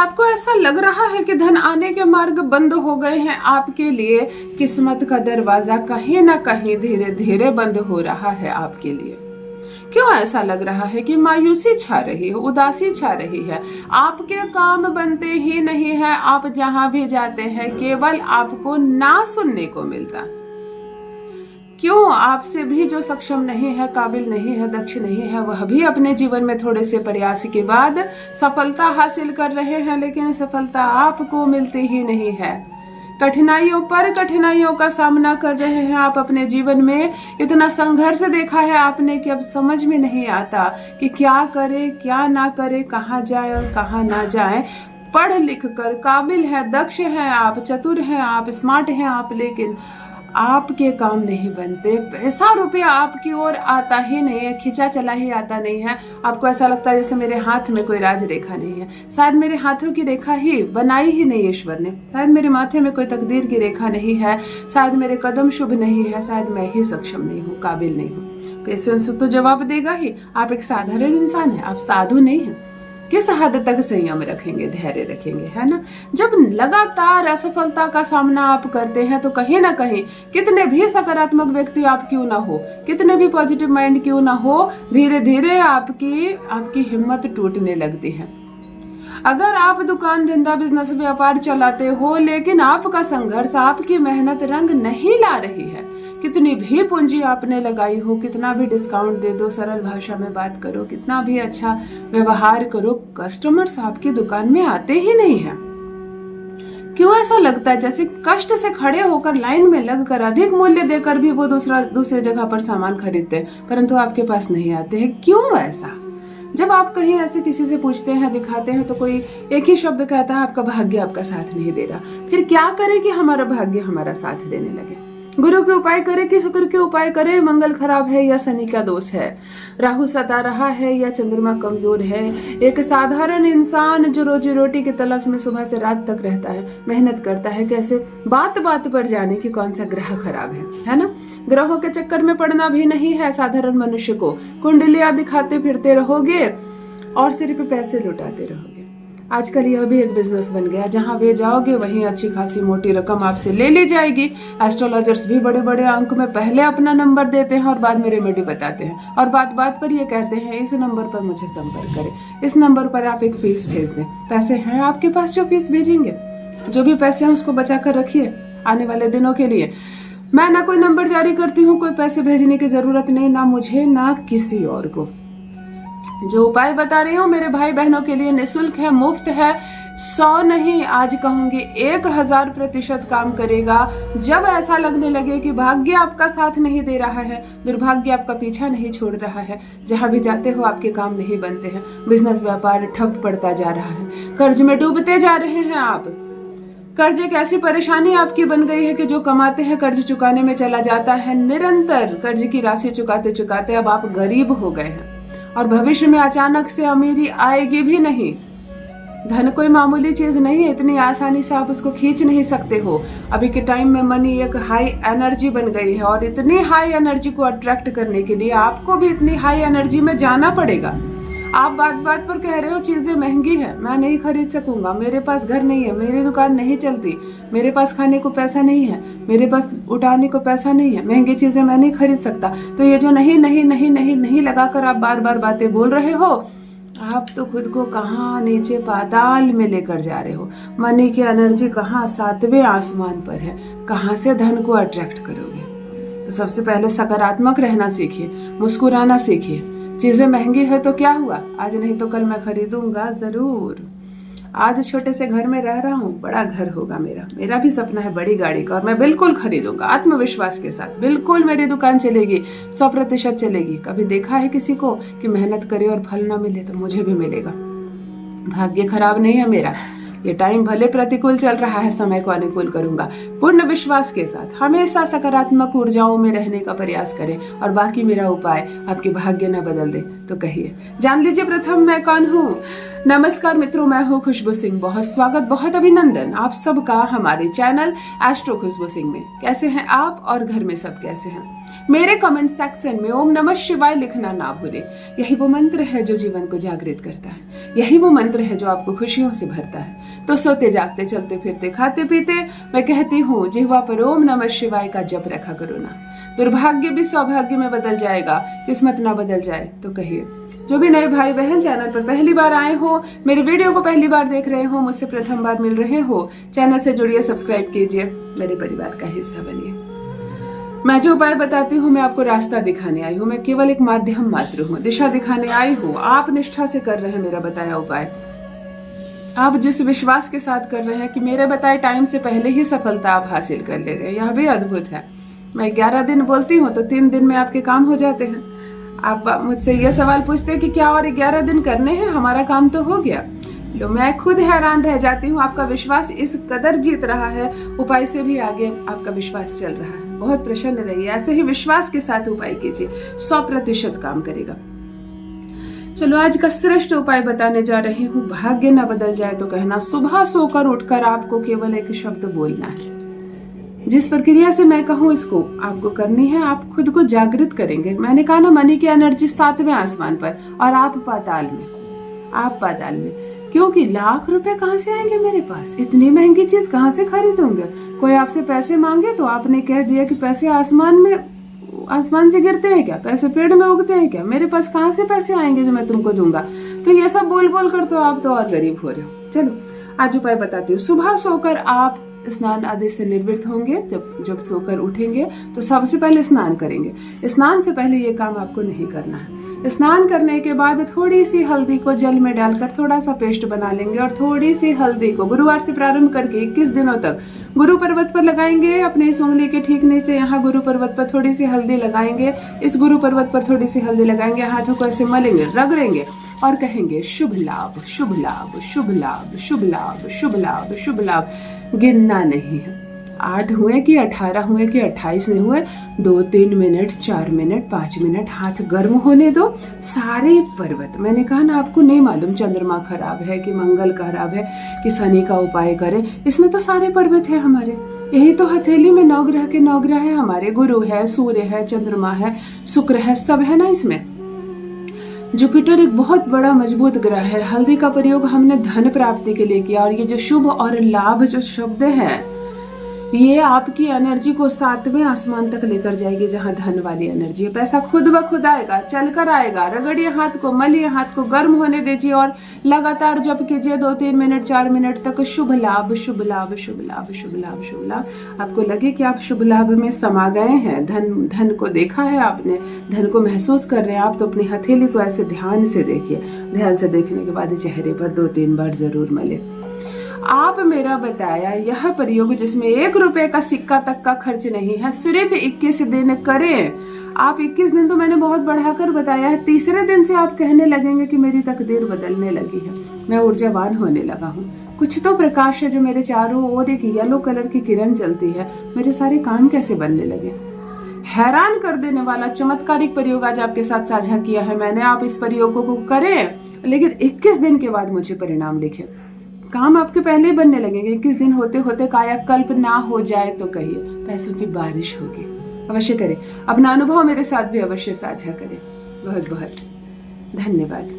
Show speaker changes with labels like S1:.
S1: आपको ऐसा लग रहा है कि धन आने के मार्ग बंद हो गए हैं आपके लिए, किस्मत का दरवाजा कहीं ना कहीं धीरे धीरे बंद हो रहा है आपके लिए। क्यों ऐसा लग रहा है कि मायूसी छा रही है, उदासी छा रही है, आपके काम बनते ही नहीं है, आप जहां भी जाते हैं केवल आपको ना सुनने को मिलता। क्यों आपसे भी जो सक्षम नहीं है, काबिल नहीं है, दक्ष नहीं है, वह भी अपने जीवन में थोड़े से प्रयास के बाद सफलता हासिल कर रहे हैं, लेकिन सफलता आपको मिलती ही नहीं है। कठिनाइयों पर कठिनाइयों का सामना कर रहे हैं आप अपने जीवन में। इतना संघर्ष देखा है आपने कि अब समझ में नहीं आता कि क्या करे क्या ना करे, कहाँ जाए और कहाँ ना जाए। पढ़ लिख कर काबिल है, दक्ष हैं आप, चतुर हैं आप, स्मार्ट हैं आप, लेकिन आपके काम नहीं बनते। पैसा रुपया आपकी ओर आता ही नहीं है, खिंचा चला ही आता नहीं है। आपको ऐसा लगता है जैसे मेरे हाथ में कोई राज रेखा नहीं है, शायद मेरे हाथों की रेखा ही बनाई ही नहीं ईश्वर ने, शायद मेरे माथे में कोई तकदीर की रेखा नहीं है, शायद मेरे कदम शुभ नहीं है, शायद मैं ही सक्षम नहीं हूँ, काबिल नहीं हूँ। पेशेंस तो जवाब देगा ही। आप एक साधारण इंसान है, आप साधु नहीं है। किस हद तक संयम रखेंगे, धैर्य रखेंगे, है ना। जब लगातार असफलता का सामना आप करते हैं तो कहीं ना कहीं कितने भी सकारात्मक व्यक्ति आप क्यों ना हो, कितने भी पॉजिटिव माइंड क्यों ना हो, धीरे धीरे आपकी हिम्मत टूटने लगती है। अगर आप दुकान धंधा बिजनेस व्यापार चलाते हो लेकिन आपका संघर्ष, आपकी मेहनत रंग नहीं ला रही है, कितनी भी पूंजी आपने लगाई हो, कितना भी डिस्काउंट दे दो, सरल भाषा में बात करो, कितना भी अच्छा व्यवहार करो, कस्टमर्स आपकी दुकान में आते ही नहीं है। क्यों ऐसा लगता है जैसे कष्ट से खड़े होकर लाइन में लगकर अधिक मूल्य देकर भी वो दूसरे जगह पर सामान खरीदते हैं परंतु आपके पास नहीं आते हैं। क्यों ऐसा? जब आप कहीं ऐसे किसी से पूछते हैं, दिखाते हैं तो कोई एक ही शब्द कहता है, आपका भाग्य आपका साथ नहीं दे रहा। फिर क्या करें कि हमारा भाग्य हमारा साथ देने लगे? गुरु के उपाय करें कि शुक्र के उपाय करें? मंगल खराब है या शनि का दोष है? राहु सता रहा है या चंद्रमा कमजोर है? एक साधारण इंसान जो रोजी रोटी की तलाश में सुबह से रात तक रहता है, मेहनत करता है, कैसे बात बात पर जाने की कौन सा ग्रह खराब है ना। ग्रहों के चक्कर में पड़ना भी नहीं है साधारण मनुष्य को। कुंडलियां दिखाते फिरते रहोगे और सिर्फ पैसे लुटाते रहोगे। आजकल यह भी एक बिजनेस बन गया, जहां भी जाओगे वहीं अच्छी खासी मोटी रकम आपसे ले ली जाएगी। एस्ट्रोलॉजर्स भी बड़े बड़े अंक में पहले अपना नंबर देते हैं और बाद में रेमेडी बताते हैं, और बात बात पर ये कहते हैं इस नंबर पर मुझे संपर्क करें, इस नंबर पर आप एक फीस भेज दें। पैसे हैं आपके पास जो फीस भेजेंगे? जो भी पैसे हैं उसको बचा कर रखिए आने वाले दिनों के लिए। मैं ना कोई नंबर जारी करती हूँ, कोई पैसे भेजने की जरूरत नहीं, ना मुझे ना किसी और को। जो उपाय बता रही हूँ मेरे भाई बहनों के लिए निःशुल्क है, मुफ्त है। 100 नहीं, आज कहूंगी 1000% काम करेगा। जब ऐसा लगने लगे कि भाग्य आपका साथ नहीं दे रहा है, दुर्भाग्य आपका पीछा नहीं छोड़ रहा है, जहां भी जाते हो आपके काम नहीं बनते हैं, बिजनेस व्यापार ठप पड़ता जा रहा है, कर्ज में डूबते जा रहे हैं आप। कर्ज एक ऐसी परेशानी आपकी बन गई है कि जो कमाते हैं कर्ज चुकाने में चला जाता है। निरंतर कर्ज की राशि चुकाते चुकाते अब आप गरीब हो गए हैं और भविष्य में अचानक से अमीरी आएगी भी नहीं। धन कोई मामूली चीज नहीं है, इतनी आसानी से आप उसको खींच नहीं सकते हो। अभी के टाइम में मनी एक हाई एनर्जी बन गई है और इतनी हाई एनर्जी को अट्रैक्ट करने के लिए आपको भी इतनी हाई एनर्जी में जाना पड़ेगा। आप बात बात पर कह रहे हो चीजें महंगी है, मैं नहीं खरीद सकूंगा, मेरे पास घर नहीं है, मेरी दुकान नहीं चलती, मेरे पास खाने को पैसा नहीं है, मेरे पास उठाने को पैसा नहीं है, महंगी चीजें मैं नहीं खरीद सकता। तो ये जो नहीं नहीं नहीं नहीं नहीं लगाकर आप बार बार बातें बोल रहे हो, आप तो खुद को कहाँ नीचे पाताल में लेकर जा रहे हो। मनी की एनर्जी कहाँ 7वें आसमान पर है, कहाँ से धन को अट्रैक्ट करोगे? तो सबसे पहले सकारात्मक रहना सीखिए, मुस्कुराना सीखिए। चीजें महंगी है तो क्या हुआ, आज नहीं तो कल मैं खरीदूंगा जरूर। आज छोटे से घर में रह रहा हूँ, बड़ा घर होगा मेरा भी सपना है बड़ी गाड़ी का, और मैं बिल्कुल खरीदूंगा आत्मविश्वास के साथ। बिल्कुल मेरी दुकान चलेगी, 100% चलेगी। कभी देखा है किसी को कि मेहनत करे और फल ना मिले? तो मुझे भी मिलेगा। भाग्य खराब नहीं है मेरा, ये टाइम भले प्रतिकूल चल रहा है, समय को अनुकूल करूंगा। पूर्ण विश्वास के साथ हमेशा सकारात्मक ऊर्जाओं में रहने का प्रयास करें और बाकी मेरा उपाय आपके भाग्य न बदल दे तो कहिए। जान लीजिए प्रथम मैं कौन हूँ। नमस्कार मित्रों, मैं हूँ खुशबू सिंह। बहुत स्वागत, बहुत अभिनंदन आप सबका हमारे चैनल एस्ट्रो खुशबू सिंह में। कैसे हैं आप और घर में सब कैसे हैं? मेरे कमेंट सेक्शन में ओम नमः शिवाय लिखना ना भूलें। यही वो मंत्र है जो जीवन को जागृत करता है। यही वो मंत्र है जो आपको खुशियों से भरता है। तो सोते जागते, चलते फिरते, खाते पीते मैं कहती हूँ, जिह्वा पर ओम नमः शिवाय का जप रखा करो ना। दुर्भाग्य भी सौभाग्य में बदल जाएगा, किस्मत ना बदल जाए तो कहिए। जो भी नए भाई बहन चैनल पर पहली बार आए हो, मेरे वीडियो को पहली बार देख रहे हो, मुझसे प्रथम बार मिल रहे हो, चैनल से जुड़िए, सब्सक्राइब कीजिए, मेरे परिवार का हिस्सा बनिए। मैं जो उपाय बताती हूँ, मैं आपको रास्ता दिखाने आई हूँ। मैं केवल एक माध्यम मात्र हूँ, दिशा दिखाने आई हूँ। आप निष्ठा से कर रहे हैं मेरा बताया उपाय। आप जिस विश्वास के साथ कर रहे हैं कि मेरे बताए टाइम से पहले ही सफलता आप हासिल कर ले रहे हैं, यह भी अद्भुत है। मैं 11 दिन बोलती हूँ तो 3 दिन में आपके काम हो जाते हैं। आप मुझसे यह सवाल पूछते हैं कि क्या और 11 दिन करने हैं, हमारा काम तो हो गया। लो, मैं खुद हैरान रह जाती हूँ। आपका विश्वास इस कदर जीत रहा है, उपाय से भी आगे आपका विश्वास चल रहा है। बहुत प्रसन्न रहिए, ऐसे ही विश्वास के साथ उपाय कीजिए, 100% काम करेगा। चलो, आज का श्रेष्ठ उपाय बताने जा रही हूँ। भाग्य ना बदल जाए तो कहना। सुबह सोकर उठकर आपको केवल एक शब्द बोलना है। जिस प्रक्रिया से मैं कहूँ इसको आपको करनी है। आप खुद को जागृत करेंगे। मैंने कहा ना, मनी की एनर्जी 7वें आसमान पर और आप पाताल में। आप पाताल में, क्योंकि लाख रुपए कहाँ से आएंगे मेरे पास? इतनी महंगी चीज कहाँ से खरीदूंगे? कोई आपसे पैसे मांगे तो आपने कह दिया कि पैसे आसमान से गिरते हैं क्या? पैसे पेड़ में उगते हैं क्या? मेरे पास कहाँ से पैसे आएंगे जो मैं तुमको दूंगा? तो ये सब बोल बोल कर तो आप तो और गरीब हो रहे हो। चलो, आज उपाय बताती हूँ। सुबह सोकर आप स्नान आदि से निर्वृत्त होंगे। जब सोकर उठेंगे तो सबसे पहले स्नान करेंगे। स्नान से पहले ये काम आपको नहीं करना है। स्नान करने के बाद थोड़ी सी हल्दी को जल में डालकर थोड़ा सा पेस्ट बना लेंगे और थोड़ी सी हल्दी को गुरुवार से प्रारंभ करके 21 दिनों तक गुरु पर्वत पर लगाएंगे। अपने इस उंगली के ठीक नीचे यहाँ गुरु पर्वत पर थोड़ी सी हल्दी लगाएंगे। इस गुरु पर्वत पर थोड़ी सी हल्दी लगाएंगे, हाथों को ऐसे मलेंगे, रगड़ेंगे और कहेंगे शुभ लाभ, शुभ लाभ, शुभ लाभ, शुभ लाभ, शुभ लाभ, शुभ लाभ। गिनना नहीं है, 8 हुए कि 18 हुए कि 28 नहीं हुए, 2, 3 मिनट, 4 मिनट, 5 मिनट, हाथ गर्म होने दो। सारे पर्वत, मैंने कहा ना, आपको नहीं मालूम चंद्रमा खराब है कि मंगल खराब है कि शनि का उपाय करें। इसमें तो सारे पर्वत है हमारे। यही तो हथेली में 9 ग्रह के 9 ग्रह है हमारे। गुरु है, सूर्य है, चंद्रमा है, शुक्र है, सब है ना इसमें। जुपिटर एक बहुत बड़ा मजबूत ग्रह है। हल्दी का प्रयोग हमने धन प्राप्ति के लिए किया और ये जो शुभ और लाभ जो शब्द हैं, ये आपकी एनर्जी को 7वें आसमान तक लेकर जाएगी, जहां धन वाली एनर्जी है। पैसा खुद ब खुद आएगा, चलकर आएगा। रगड़िए हाथ को, मलिए हाथ को, गर्म होने दीजिए और लगातार जप कीजिए 2, 3 मिनट, 4 मिनट तक। शुभ लाभ, शुभ लाभ, शुभ लाभ, शुभ लाभ, शुभ लाभ। आपको लगे कि आप शुभ लाभ में समा गए हैं। धन को देखा है आपने, धन को महसूस कर रहे हैं आप, तो अपनी हथेली को ऐसे ध्यान से देखिए। ध्यान से देखने के बाद चेहरे पर 2-3 बार जरूर मले। आप मेरा बताया यह प्रयोग, जिसमें 1 रुपए का सिक्का तक का खर्च नहीं है, सिर्फ 21 दिन करें। आप 21 दिन तो मैंने बहुत बढ़ाकर बताया है। तीसरे दिन से आप कहने लगेंगे कि मेरी तकदीर बदलने लगी है, मैं ऊर्जावान होने लगा हूँ। कुछ तो प्रकाश है जो मेरे चारों ओर, एक येलो कलर की किरण चलती है। मेरे सारे काम कैसे बनने लगे? हैरान कर देने वाला चमत्कारिक प्रयोग आज आपके साथ साझा किया है मैंने। आप इस प्रयोग को करें, लेकिन 21 दिन के बाद मुझे परिणाम लिखें। काम आपके पहले ही बनने लगेंगे। 21 दिन होते होते कायाकल्प ना हो जाए तो कहिए, पैसों की बारिश होगी। अवश्य करें, अपना अनुभव मेरे साथ भी अवश्य साझा करें। बहुत बहुत धन्यवाद।